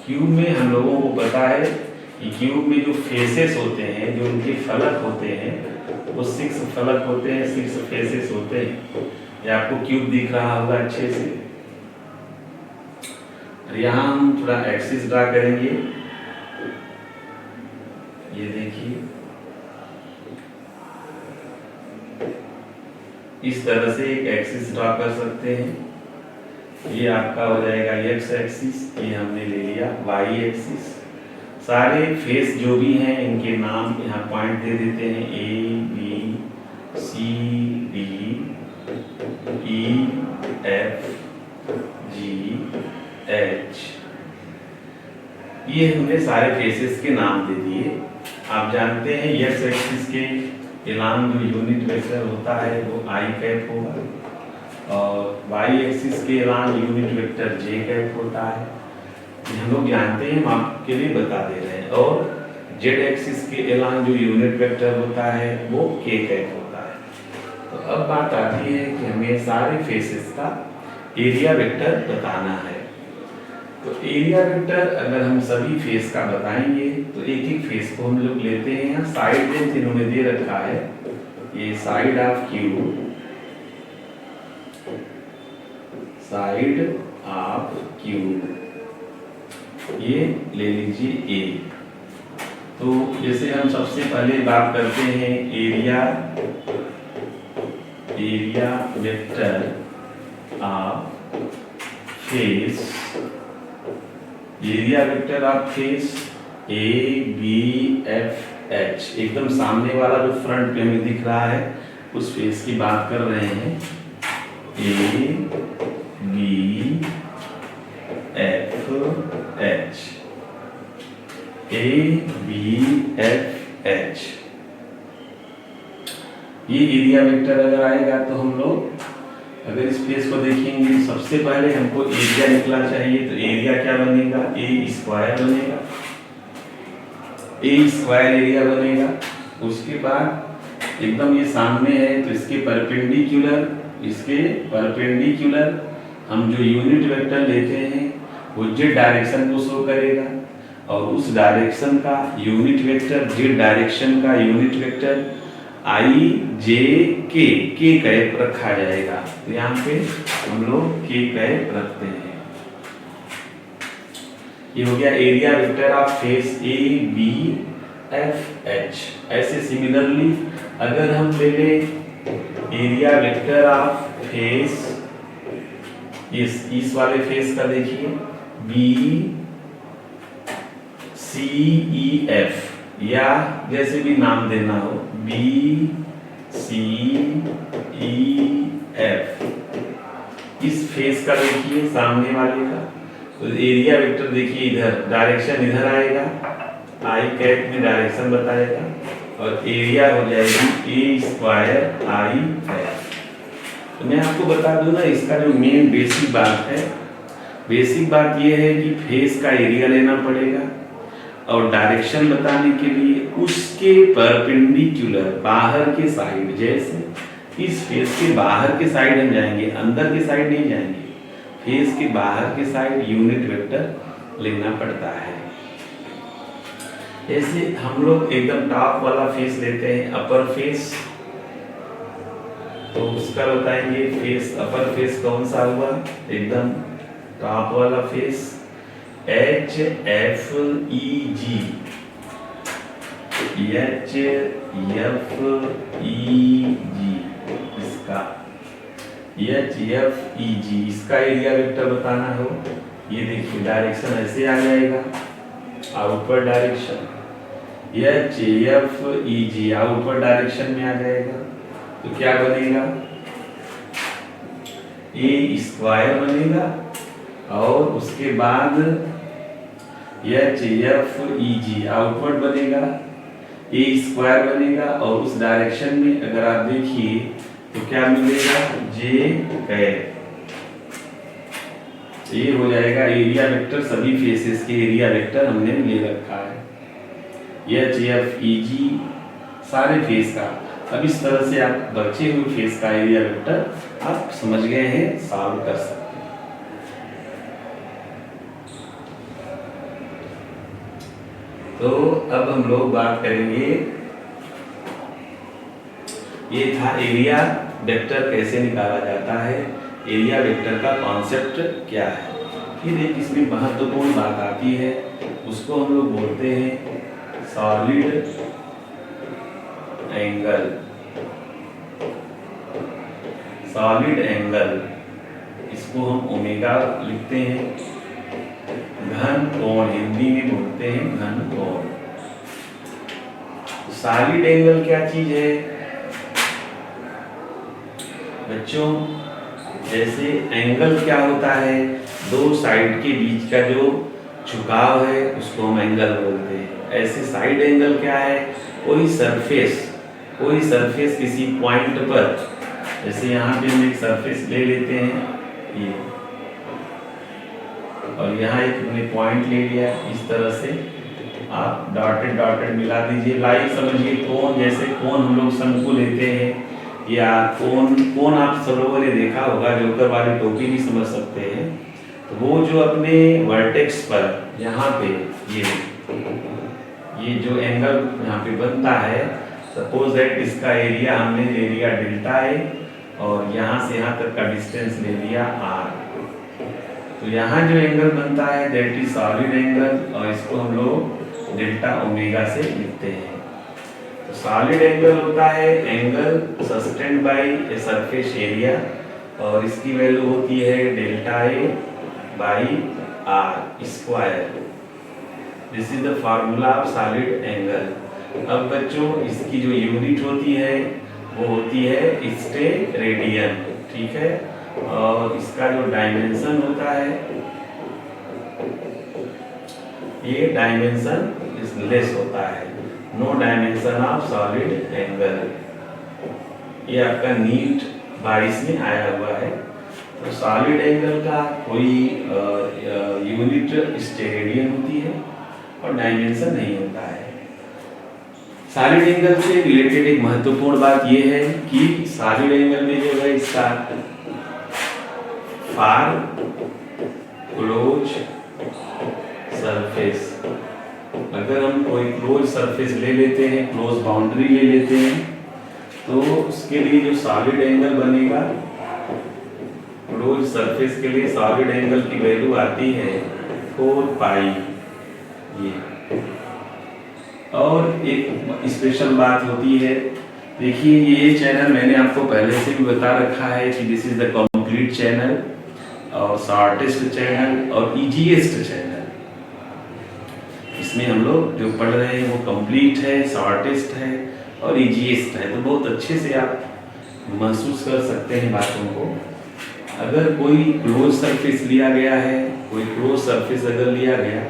Cube में हम लोगों को पता है कि क्यूब में जो फेसेस होते हैं, जो उनके फलक होते हैं, वो 6 फलक होते हैं, 6 फेसेस होते हैं। ये आपको क्यूब दिख रहा होगा अच्छे से। और यहाँ हम थोड़ा एक्सिस ड्रा करेंगे। ये देखिए, इस तरह से एक एक्सिस ड्रा कर सकते हैं। ये आपका हो जाएगा एक्स एक्सिस, ये हमने ले लिया वाई एक्सिस। सारे फेस जो भी हैं इनके नाम यहाँ पॉइंट दे देते हैं, A B C D E F G H. ये हमने सारे फेसेस के नाम दे दिए। आप जानते हैं एक्स एक्सिस के एलान जो यूनिट वेक्टर होता है वो आई कैप होगा, और वाई एक्सिस के एलान यूनिट वेक्टर जे कैप होता है। हम लोग जानते हैं, हम आपके लिए बता दे रहे हैं। और जेड एक्सिस के एलान जो यूनिट वेक्टर होता है वो के कैप होता है। तो अब बात आती है कि हमें सारे फेसेस का एरिया वेक्टर बताना है। तो एरिया वेक्टर अगर हम सभी फेस का बताएंगे तो एक एक फेस को हम लोग लेते हैं। यहाँ साइड लेंथ इन्होंने दे रखा है, ये side of cube, side of cube, ये ले लीजिए ए। तो जैसे हम सबसे पहले बात करते हैं area vector of face. Area vector of face A B F H, एकदम सामने वाला जो फ्रंट पे हमें दिख रहा है उस फेस की बात कर रहे हैं। A B F H, A B F H, ये एरिया वेक्टर अगर आएगा तो हम लोग अगर इस फेस को देखेंगे, सबसे पहले हमको एरिया निकला चाहिए। तो एरिया क्या बनेगा, ए स्क्वायर बनेगा, ए स्क्वायर एरिया बनेगा। उसके बाद एकदम ये सामने है तो इसके परपेंडिकुलर हम जो यूनिट वेक्टर लेते हैं वो जेड डायरेक्शन को शो करेगा, और उस डायरेक्शन का यूनिट वेक्टर, जेड डायरेक्शन का यूनिट वेक्टर आई जे के कैप रखा जाएगा। तो यहाँ पे हम लोग के कैप रखते हैं। ये हो गया area vector of face A B F H. ऐसे सिमिलरली अगर हम ले लें एरिया वेक्टर ऑफ फेस, इस वाले फेस का देखिए बी सी ई एफ, या जैसे भी नाम देना हो, बी सी ई एफ, इस फेस का देखिए सामने वाले का। तो एरिया वेक्टर देखिए इधर डायरेक्शन इधर आएगा, आई कैप में डायरेक्शन बताएगा, और एरिया हो जाएगी ए स्क्वायर आई कैप। तो मैं आपको बता दूं ना, इसका जो मेन बेसिक बात है, बेसिक बात यह है कि फेस का एरिया लेना पड़ेगा, और डायरेक्शन बताने के लिए उसके परपेंडिकुलर बाहर के साइड, जैसे इस फेस के बाहर के साइड हम जाएंगे, अंदर के साइड नहीं जाएंगे, फेस के बाहर के साइड यूनिट वेक्टर लेना पड़ता है। ऐसे हम लोग एकदम टॉप वाला फेस लेते हैं, अपर फेस, तो उसका बताएंगे फेस, अपर फेस कौन सा हुआ, एकदम टॉप वाला फेस, एच एफ ई जी, एच एफ ई जी, इसका एच एफ ई जी, इसका एरिया वेक्टर बताना हो, ये देखिए डायरेक्शन ऐसे आ जाएगा, outward direction, H F E G outward direction में आ जाएगा। तो क्या बनेगा, ए स्क्वायर बनेगा, और उसके बाद H F E G outward बनेगा, ए स्क्वायर बनेगा, और उस डायरेक्शन में अगर आप देखिए तो क्या मिलेगा, जे कैप। ये हो जाएगा एरिया वेक्टर, सभी फेसेस के एरिया वेक्टर हमने ले रखा है, एच एफ ई जी सारे फेस का। अब इस तरह से आप बचे हुए फेस का एरिया वेक्टर आप समझ गए हैं, सॉल्व कर सकते हैं। तो अब हम लोग बात करेंगे, ये था एरिया वेक्टर कैसे निकाला जाता है, एरिया वेक्टर का कॉन्सेप्ट क्या है। फिर एक इसमें महत्वपूर्ण बात आती है, उसको हम लोग बोलते हैं सॉलिड एंगल। सॉलिड एंगल, इसको हम ओमेगा लिखते हैं। घन कोण, हिंदी में बोलते हैं घन कोण। सॉलिड एंगल क्या चीज है बच्चों? जैसे एंगल क्या होता है, दो साइड के बीच का जो झुकाव है उसको हम एंगल बोलते हैं। ऐसे साइड एंगल क्या है, कोई सरफेस किसी पॉइंट पर, जैसे यहाँ पे हम एक सरफेस ले लेते हैं ये, और यहाँ एक हमने पॉइंट ले लिया, इस तरह से आप डॉटेड मिला दीजिए। लाइक समझिए कोण, जैसे कोण हम लोग शंकु लेते हैं, या कोण आप सब लोगों ने देखा होगा, जोकर वाली टोपी भी समझ सकते हैं। तो वो जो अपने वर्टेक्स पर यहाँ पे ये जो एंगल यहाँ पे बनता है, सपोज दैट इसका एरिया हमने ले लिया डेल्टा ए, और यहाँ से यहाँ तक का डिस्टेंस ले लिया आर। तो यहाँ जो एंगल बनता है दैट इज सॉलिड एंगल, और इसको हम लोग डेल्टा ओमेगा से लिखते हैं। तो सॉलिड एंगल होता है angle sustained by a surface area, और इसकी वैल्यू होती है delta A by R square. This is the formula of solid angle. अब बच्चों इसकी जो यूनिट होती है वो होती है स्टेरेडियन, ठीक है। और इसका जो डायमेंशन होता है, ये डायमेंशन लेस होता है, no dimension of solid angle. ये आपका नीट 22 में आया हुआ है। तो सॉलिड एंगल का कोई यूनिट स्टेरेडियन होती है और डायमेंशन नहीं होता है। सॉलिड एंगल से रिलेटेड एक महत्वपूर्ण बात यह है कि सॉलिड एंगल में जो है इसका फार क्लोज सरफेस, अगर हम कोई क्लोज सरफेस ले लेते हैं, क्लोज बाउंड्री ले लेते हैं, तो उसके लिए जो सॉलिड एंगल बनेगा क्लोज सरफेस के लिए, सॉलिड एंगल की वैल्यू आती है 4 पाई। ये और एक स्पेशल बात होती है, देखिए ये चैनल मैंने आपको पहले से भी बता रखा है कि this is the complete channel, और शॉर्टेस्ट चैनल और इजीएस्ट चैनल। इसमें हम लोग जो पढ़ रहे हैं वो कंप्लीट है, शॉर्टेस्ट है और इजीएस्ट है। तो बहुत अच्छे से आप महसूस कर सकते हैं बातों को। अगर कोई क्लोज सरफेस लिया गया है, कोई क्लोज सरफेस अगर लिया गया,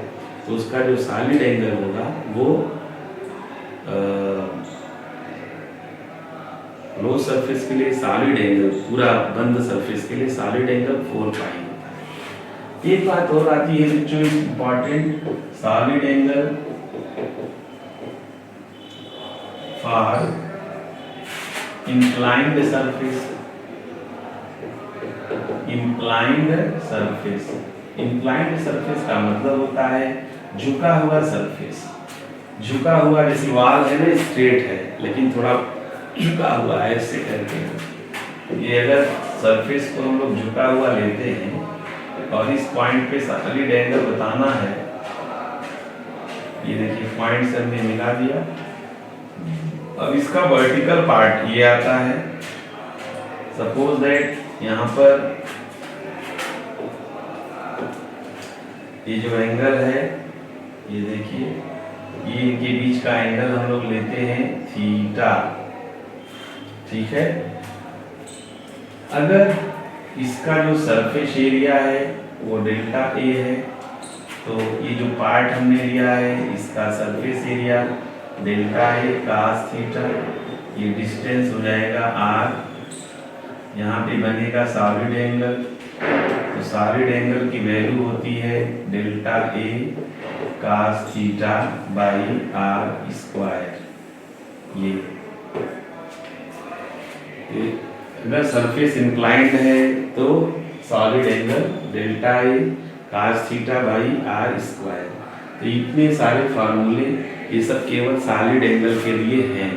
तो उसका जो सॉलिड एंगल होगा वो क्लोज सरफेस के लिए सॉलिड एंगल, पूरा बंद सरफेस के लिए सॉलिड एंगल 4 पाई होता है। एक बात और आती है बच्चों important, solid angle for inclined surface. Inclined surface, inclined surface का मतलब होता है झुका हुआ सरफेस। झुका हुआ, जैसे वॉल है ना स्ट्रेट है लेकिन थोड़ा झुका हुआ है ऐसे करके। ये अगर सरफेस को हम लोग झुका हुआ लेते हैं और इस पॉइंट पे सॉलिड एंगल बताना है, ये देखिए पॉइंट से हमने मिला दिया। अब इसका वर्टिकल पार्ट ये आता है, सपोज दैट यहाँ पर ये जो एंगल है, ये देखिए ये इनके बीच का एंगल हम लोग लेते हैं थीटा, ठीक है। अगर इसका जो सरफेस एरिया है वो डेल्टा ए है, तो ये जो पार्ट हमने लिया है इसका surface area delta A cos theta, ये डिस्टेंस हो जाएगा r, यहाँ पे बनेगा सॉलिड एंगल। तो सॉलिड एंगल की वैल्यू होती है delta A cos theta by r square. ये अगर सरफेस इंक्लाइंड है तो solid angle delta A cos theta by r square. तो इतने सारे फार्मूले ये सब केवल सॉलिड एंगल के लिए हैं।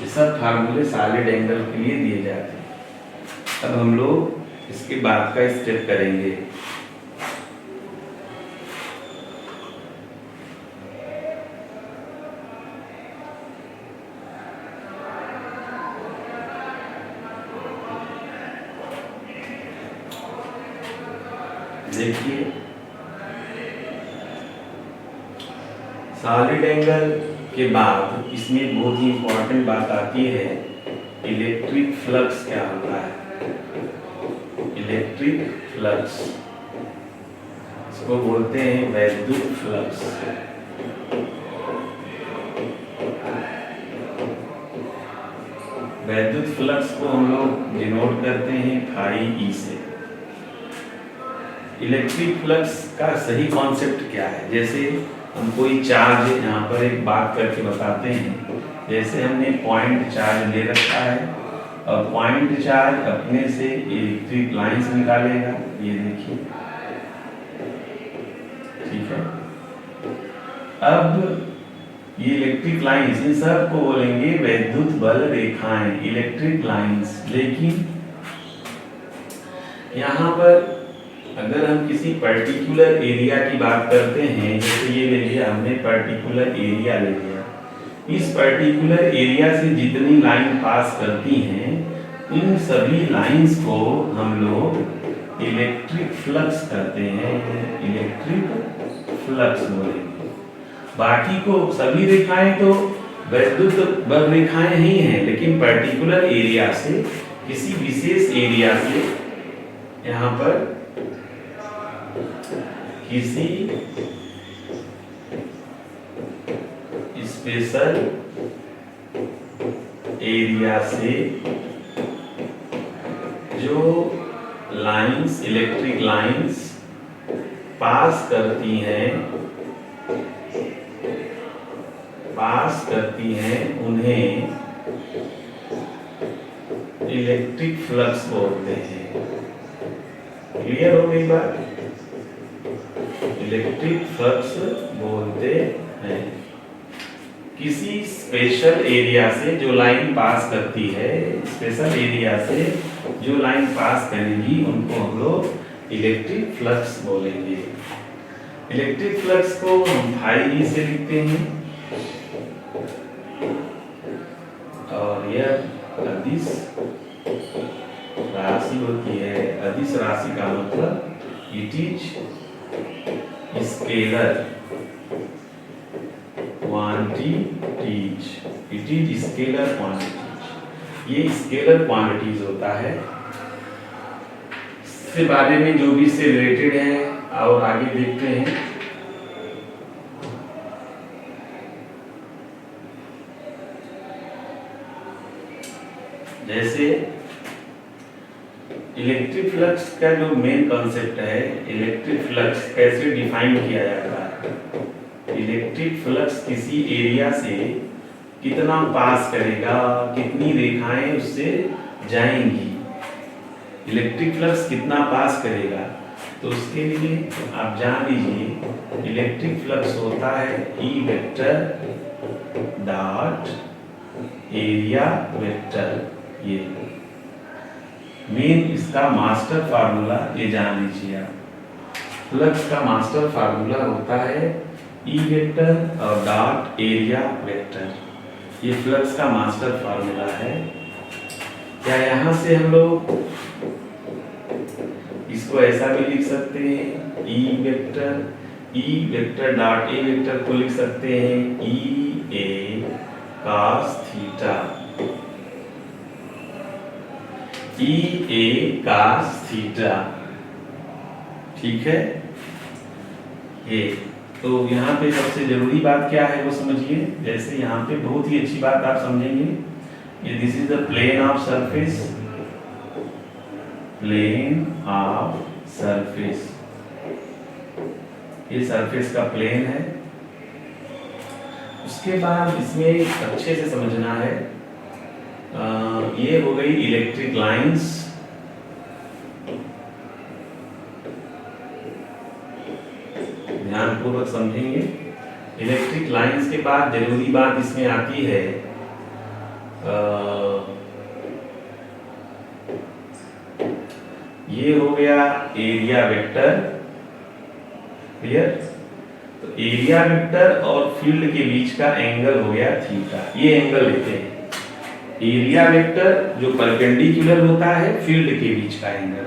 ये सब फार्मूले सॉलिड एंगल के लिए दिए जाते हैं। अब हम लोग इसके बाद का स्टेप करेंगे। देखिए, सॉलिड एंगल के बाद इसमें बहुत ही इंपॉर्टेंट बात आती है, इलेक्ट्रिक फ्लक्स क्या होता है। इलेक्ट्रिक फ्लक्स, इसको बोलते हैं वैद्युत फ्लक्स। वैद्युत फ्लक्स को हम लोग डिनोट करते हैं फाई ई से। इलेक्ट्रिक फ्लक्स का सही कॉन्सेप्ट क्या है? जैसे हम कोई चार्ज यहाँ पर एक बात करके बताते हैं। जैसे हमने पॉइंट चार्ज ले रखा है और पॉइंट चार्ज अपने से इलेक्ट्रिक लाइंस निकालेगा, ये देखिए, ठीक है। अब ये इलेक्ट्रिक लाइंस, इन सब को बोलेंगे वैद्युत बल रेखाएं, इलेक्ट्रिक लाइंस। लेकिन यहाँ पर अगर हम किसी पर्टिकुलर एरिया की बात करते हैं, जैसे ये ले लिया हमने, पर्टिकुलर एरिया ले लिया, इस पर्टिकुलर एरिया से जितनी लाइन पास करती हैं, इन सभी लाइंस को हम लोग इलेक्ट्रिक फ्लक्स करते हैं, इलेक्ट्रिक फ्लक्स बोलेंगे। बाकी को सभी रेखाएं तो वैद्युत बल रेखाएं ही हैं, लेकिन पर्टिकुलर एरिया से, किसी विशेष एरिया से, यहाँ पर किसी स्पेशल एरिया से जो लाइंस, इलेक्ट्रिक लाइंस पास करती हैं, उन्हें इलेक्ट्रिक फ्लक्स बोलते हैं। क्लियर हो गई बात? इलेक्ट्रिक फ्लक्स बोलते हैं किसी स्पेशल एरिया से जो लाइन पास करती है, स्पेशल एरिया से जो लाइन पास करेगी, उनको हम लोग इलेक्ट्रिक फ्लक्स बोलेंगे। इलेक्ट्रिक फ्लक्स को हम फाई से लिखते हैं और यह अदिश राशि होती है। अदिश राशि का मतलब it is scalar quantities, it is scalar quantities. ये स्केलर क्वांटिटीज होता है। इसके बारे में जो भी इससे रिलेटेड है और आगे देखते हैं। जैसे इलेक्ट्रिक फ्लक्स का जो मेन कॉन्सेप्ट है, इलेक्ट्रिक फ्लक्स कैसे डिफाइन किया जाता है। इलेक्ट्रिक फ्लक्स किसी एरिया से कितना पास करेगा, कितनी रेखाएं उससे जाएंगी, इलेक्ट्रिक फ्लक्स कितना पास करेगा, तो उसके लिए आप जान लीजिए इलेक्ट्रिक फ्लक्स होता है ई वेक्टर डॉट एरिया वेक्टर। ये मेन इसका मास्टर फार्मूला ये जान लीजिए आप। फ्लक्स का मास्टर फार्मूला होता है ई वेक्टर और डॉट एरिया वेक्टर। ये फ्लक्स का मास्टर फार्मूला है। क्या यहाँ से हम लोग इसको ऐसा भी लिख सकते हैं, ई वेक्टर डॉट ए वेक्टर को लिख सकते हैं ई ए कॉस थीटा, ई ए कॉस थीटा। ठीक है। ये तो यहाँ पे सबसे जरूरी बात क्या है वो समझिए। जैसे यहाँ पे बहुत ही अच्छी बात आप समझेंगे, ये this is the plane of surface, plane of surface, ये सरफेस का प्लेन है। उसके बाद इसमें अच्छे से समझना है, ये हो गई इलेक्ट्रिक लाइंस। ध्यानपूर्वक समझेंगे। इलेक्ट्रिक लाइंस के बाद जरूरी बात इसमें आती है ये हो गया एरिया वेक्टर, क्लियर। तो एरिया वेक्टर और फील्ड के बीच का एंगल हो गया थीटा, ये एंगल लेते हैं। एरिया वेक्टर जो परपेंडिकुलर होता है फील्ड के बीच का एंगल।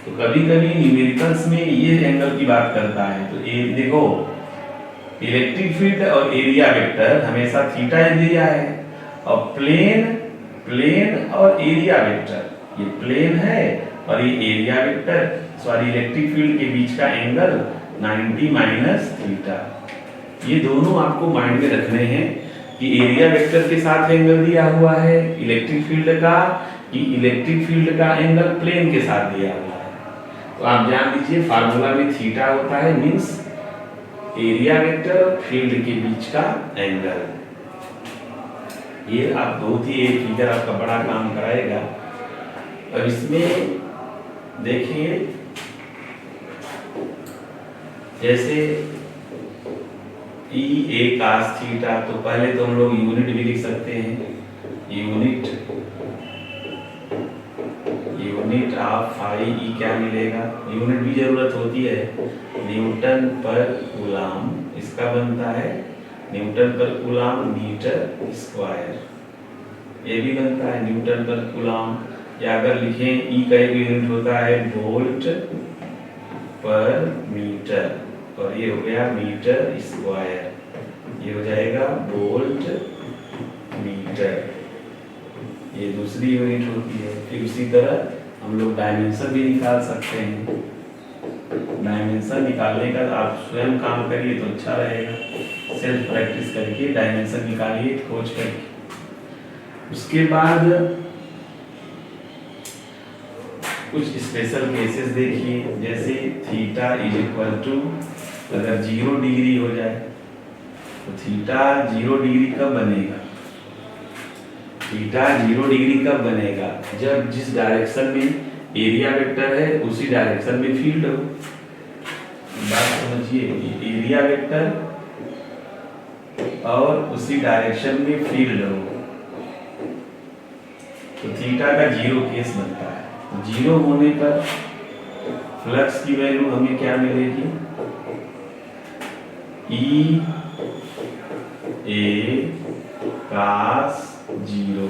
तो कभी कभी न्यूमेरिकल्स में ये एंगल की बात करता है। तो ये देखो, इलेक्ट्रिक फील्ड और एरिया वेक्टर हमेशा थीटा दिया है, और प्लेन और एरिया वेक्टर, ये प्लेन है और ये area vector, sorry electric field के बीच का एंगल 90 माइनस थीटा। ये दोनों आपको माइंड में रखने हैं कि एरिया वेक्टर के साथ एंगल दिया हुआ है इलेक्ट्रिक फील्ड का, कि इलेक्ट्रिक फील्ड का एंगल प्लेन के साथ दिया हुआ है। तो आप जान लीजिए फार्मूला में थीटा होता है, मींस एरिया वेक्टर और फील्ड के बीच का एंगल। ये आप बहुत ही एक फिगर आपका बड़ा काम कराएगा। अब इसमें देखिए, जैसे ई ए cos थीटा, तो पहले तो हम लोग यूनिट भी लिख सकते हैं, यूनिट ऑफ फाई ई क्या मिलेगा, यूनिट भी जरूरत होती है, न्यूटन पर कूलाम, इसका बनता है न्यूटन पर कूलाम मीटर स्क्वायर, ये भी बनता है न्यूटन पर कूलाम। या अगर लिखें ई का एक यूनिट होता है वोल्ट पर मीटर, और ये हो गया मीटर स्क्वायर, ये हो जाएगा वोल्ट मीटर, ये दूसरी यूनिट होती है। फिर उसी तरह हम लोग डायमेंशन भी निकाल सकते हैं। डायमेंशन निकालने का आप स्वयं काम करिए तो अच्छा रहेगा, सेल्फ प्रैक्टिस करके डायमेंशन निकालिए खोज करके। उसके बाद कुछ स्पेशल केसेस देखिए, जैसे थीटा इज इक्वल टू, अगर 0 डिग्री हो जाए तो थीटा 0 डिग्री कब बनेगा, थीटा 0 डिग्री कब बनेगा, जब जिस डायरेक्शन में एरिया वेक्टर है उसी डायरेक्शन में फील्ड हो। बात समझिए, एरिया वेक्टर और उसी डायरेक्शन में फील्ड हो तो थीटा का 0 केस बनता है। 0 होने पर फ्लक्स की वैल्यू हमें क्या मिलेगी, ई ए cos 0,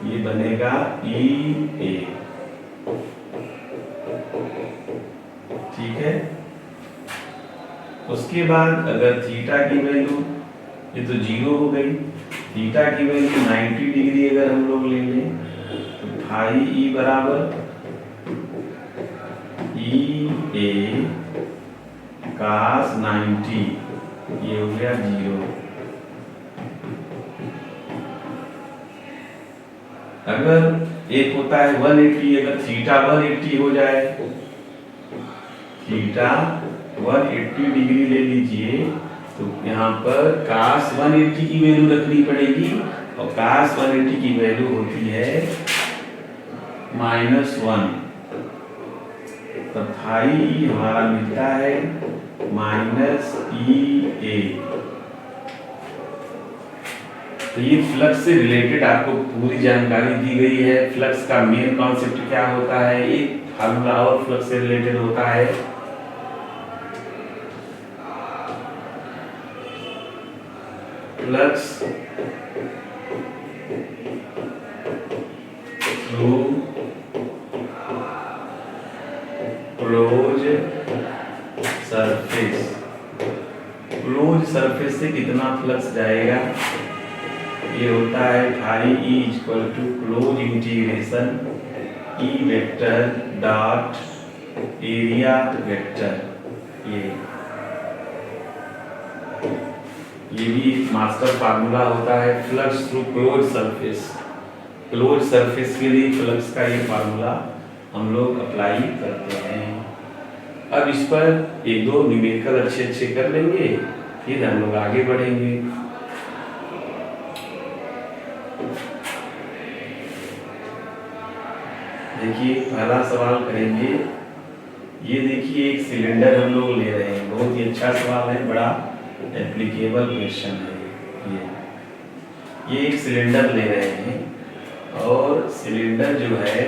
ये बनेगा ई ए, ठीक है। उसके बाद अगर थीटा की वैल्यू, ये तो 0 हो गई, थीटा की वैल्यू 90 डिग्री अगर हम लोग ले लें तो फाई ई बराबर ई ए cos 90, ये हो गया 0। अगर एक होता है 180, अगर थीटा 180 हो जाए, थीटा 180 डिग्री ले लीजिए, तो यहाँ पर cos 180 की वैल्यू रखनी पड़ेगी, और cos 180 की वैल्यू होती है -1, तो फाई हमारा मिलता है -EA। तो ये फ्लक्स से रिलेटेड आपको पूरी जानकारी दी गई है। फ्लक्स का मेन कॉन्सेप्ट क्या होता है, एक फार्मूला और फ्लक्स से रिलेटेड होता है, flux through close surface. Close surface से कितना फ्लक्स जाएगा, ये होता है phi E equal to close integration E vector dot area vector. ये भी मास्टर फार्मूला होता है, flux through close surface. Close surface के लिए फ्लक्स का ये फार्मूला हम लोग अप्लाई करते हैं। अब इस पर एक दो न्यूमेरिकल अच्छे अच्छे कर लेंगे, फिर हम लोग आगे बढ़ेंगे। देखिए पहला सवाल करेंगे, ये देखिए एक सिलेंडर हम लोग ले रहे हैं, बहुत ही अच्छा सवाल है, बड़ा एप्लीकेबल क्वेश्चन है ये एक सिलेंडर ले रहे हैं और सिलेंडर जो है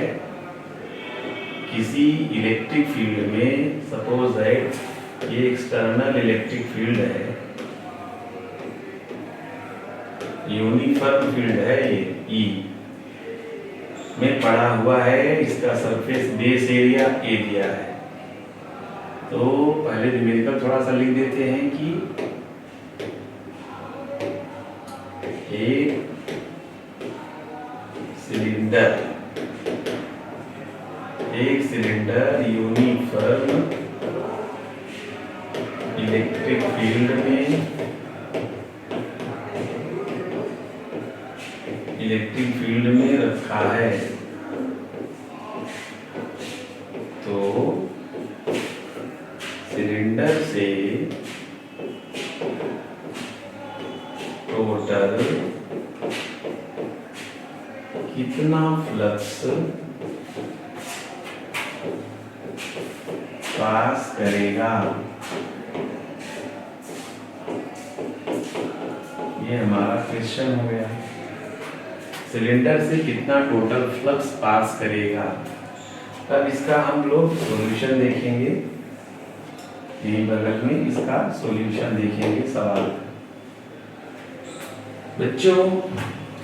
किसी इलेक्ट्रिक फील्ड में, सपोज दैट ये एक्सटर्नल इलेक्ट्रिक फील्ड है, यूनिफॉर्म फील्ड है, ये ई में पड़ा हुआ है, इसका सरफेस बेस एरिया ए दिया है। तो पहले न्यूमेरिकल थोड़ा सा लिख देते हैं कि एक सिलेंडर यूनिफॉर्म इलेक्ट्रिक फील्ड में रखा है। तो सिलेंडर से टोटल कितना फ्लक्स पास करेगा, ये हमारा क्वेश्चन हो गया। सिलेंडर से कितना टोटल फ्लक्स पास करेगा, तब इसका हम लोग सॉल्यूशन देखेंगे, यहीं बगल में इसका सॉल्यूशन देखेंगे सवाल। बच्चों,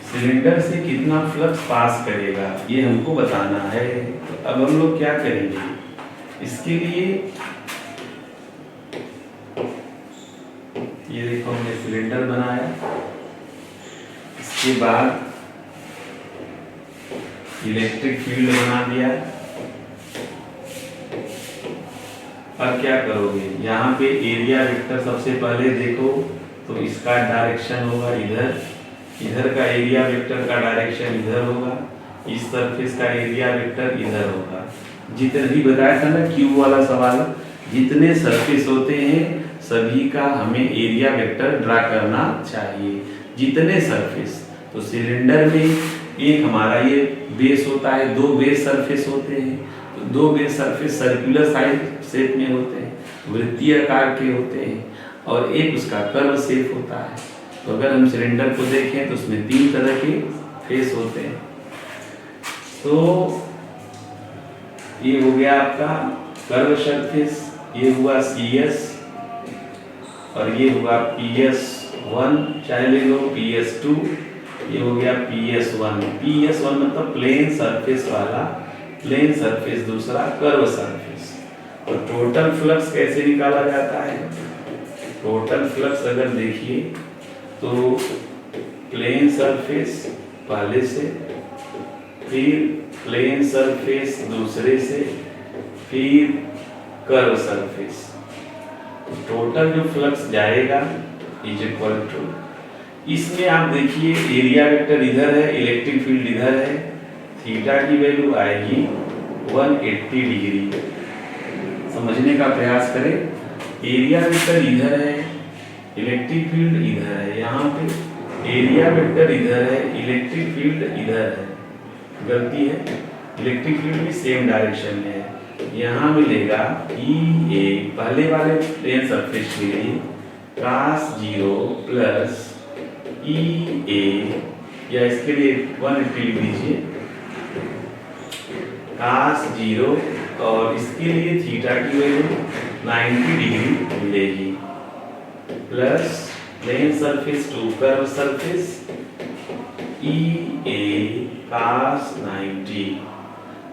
सिलेंडर से कितना फ्लक्स पास करेगा ये हमको बताना है। तो अब हम लोग क्या करेंगे, इसके लिए ये देखो हमने सिलेंडर बनाया, इसके बाद इलेक्ट्रिक फील्ड बना दिया। अब क्या करोगे, यहाँ पे एरिया वेक्टर सबसे पहले देखो तो इसका डायरेक्शन होगा इधर, इधर का एरिया वेक्टर का डायरेक्शन इधर होगा, इस सरफेस का एरिया वेक्टर इधर होगा। जितने भी बताया था ना क्यू वाला सवाल, जितने सरफेस होते हैं सभी का हमें एरिया वेक्टर ड्रा करना चाहिए, जितने सरफेस। तो सिलेंडर में एक हमारा ये बेस होता है, दो बेस सरफेस होते हैं, तो दो base surface circular side shape में होते हैं, वृत्तीय आकार के होते हैं, और एक उसका कर्व शेप होता है। तो अगर हम सिलेंडर को देखें तो उसमें तीन तरह के फेस होते हैं। तो ये हो गया आपका कर्व सरफेस, ये हुआ CS, और ये हुआ PS1, चाहे ले लो PS2, ये हो गया PS1। PS1 मतलब प्लेन सरफेस वाला, प्लेन सरफेस दूसरा कर्व सरफेस। और टोटल फ्लक्स कैसे निकाला जाता है, टोटल फ्लक्स अगर देखिए तो प्लेन सरफेस पहले से, फिर प्लेन सरफेस दूसरे से, फिर कर्व सरफेस, टोटल जो फ्लक्स जाएगा इज इक्वल टू, इसमें आप देखिए एरिया वेक्टर इधर है, इलेक्ट्रिक फील्ड इधर है, थीटा की वैल्यू आएगी 180 डिग्री। समझने का प्रयास करें, एरिया वेक्टर इधर है, इलेक्ट्रिक फील्ड इधर है, यहाँ पे एरिया वेक्टर इधर है, इलेक्ट्रिक फील्ड इधर है, गलती है, इलेक्ट्रिक फील्ड भी सेम डायरेक्शन में है। यहाँ मिलेगा EA, पहले वाले प्लेन सरफेस के लिए cos 0 प्लस EA, या इसके लिए 180 लिख दीजिए, cos 0, और इसके लिए थीटा की वैल्यू 90 डिग्री मिलेगी, plus plane surface to curve surface EA cos 90,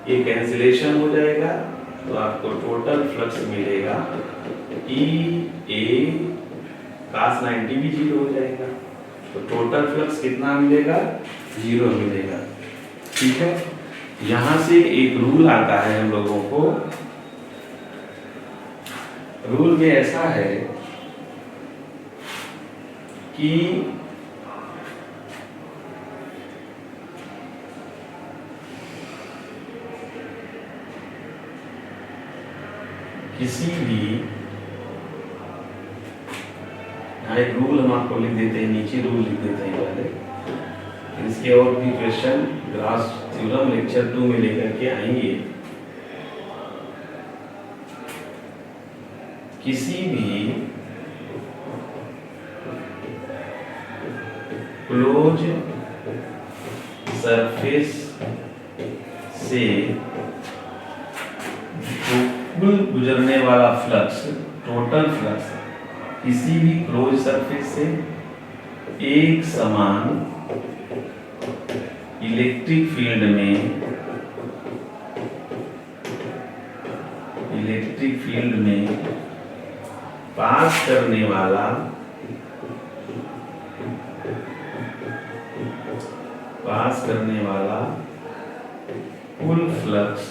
ये कैंसिलेशन हो जाएगा तो आपको टोटल फ्लक्स मिलेगा EA cos 90 भी 0 हो जाएगा, तो टोटल फ्लक्स कितना मिलेगा, 0 मिलेगा। ठीक है, यहाँ से एक रूल आता है हम लोगों को, रूल में ऐसा है कि किसी भी, यहाँ एक रूल हम आपको लिख देते हैं, नीचे रूल लिख देते हैं पहले, इसके और भी क्वेश्चन ग्रास थ्योरम लेक्चर 2 में लेकर के आएंगे। किसी भी क्लोज सरफेस से कुल गुजरने वाला फ्लक्स, टोटल फ्लक्स, किसी भी क्लोज सरफेस से एक समान इलेक्ट्रिक फील्ड में पास करने वाला कुल फ्लक्स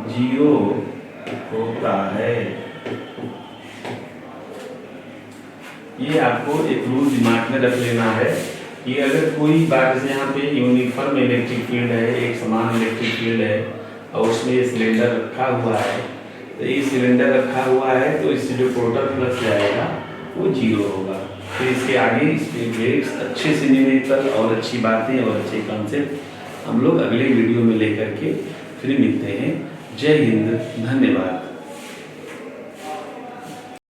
जीरो होता है। ये आपको एक रूल दिमाग में रख लेना है कि अगर कोई बात से यहाँ पे यूनिफॉर्म इलेक्ट्रिक फील्ड है, एक समान इलेक्ट्रिक फील्ड है और उसमें ये सिलेंडर रखा हुआ है, तो ये सिलेंडर रखा हुआ है तो इससे जो टोटल फ्लक्स जाएगा वो जीरो होगा। फिर इसके आगे इसके ब्रेक्स अच्छे से न्यूमेरिकल और अच्छी बातें और अच्छे कॉन्सेप्ट हम लोग अगले वीडियो में लेकर के फिर मिलते हैं। जय हिंद, धन्यवाद।